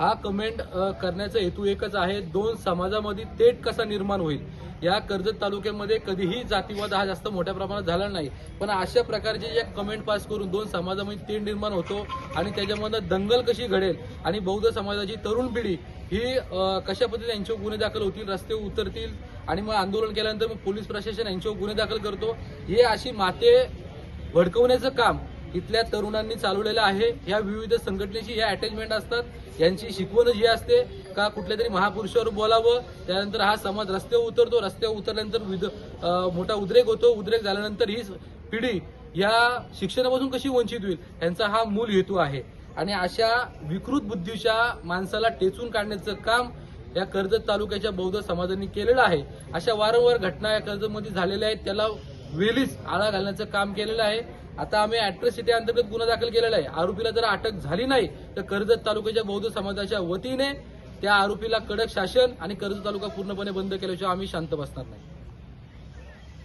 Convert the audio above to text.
हा कमेंट करण्याचा हेतू एकच आहे, दोन समाजामध्ये तेढ कसा निर्माण होईल। या कर्जत तालुक्यामध्ये कधीही जातीवाद हा जास्त मोठ्या प्रमाणात झाला नाही, पण अशा प्रकारचे जे कमेंट पास करून दोन समाजामध्ये तेढ निर्माण होतो आणि त्याच्यामध्ये दंगल कशी घडेल आणि बौद्ध समाजाची तरुण पिढी ही कशा पद्धतीने यांच्यावर गुन्हे दाखल होतील, रस्ते उतरतील आणि मग आंदोलन केल्यानंतर मग पोलीस प्रशासन यांच्यावर गुन्हे दाखल करतो, हे अशी माते भडकवण्याचं काम इथल्या तरुणांनी चालवलेलं आहे। या विविध संघटनेची हे अटॅचमेंट असतात, यांची शिकवण जी असते का कुठल्या तरी महापुरुषावर बोलावं, त्यानंतर हा समाज रस्त्यावर उतरतो, रस्त्यावर उतरल्यानंतर मोठा उद्रेक होतो, उद्रेक झाल्यानंतर ही पिढी या शिक्षणापासून कशी वंचित होईल यांचा हा मूल हेतू आहे। आणि अशा विकृत बुद्धीच्या माणसाला टेचून काढण्याचं काम या कर्जत तालुक्याच्या बौद्ध समाजांनी केलेलं आहे। अशा वारंवार घटना या कर्जतमध्ये झालेल्या आहेत, त्याला वेळीच आळा घालण्याचं काम केलेलं आहे। आता आम्ही अॅट्रॉसिटी अंतर्गत गुन्हा दाखल केलेला आहे। आरोपीला जर अटक झाली नाही तर कर्जत तालुक्याच्या बौद्ध समाजाच्या वतीने त्या आरोपीला कडक शासन आणि कर्जत तालुका पूर्णपणे बंद केल्याशिवाय आम्ही शांत बसणार नाही।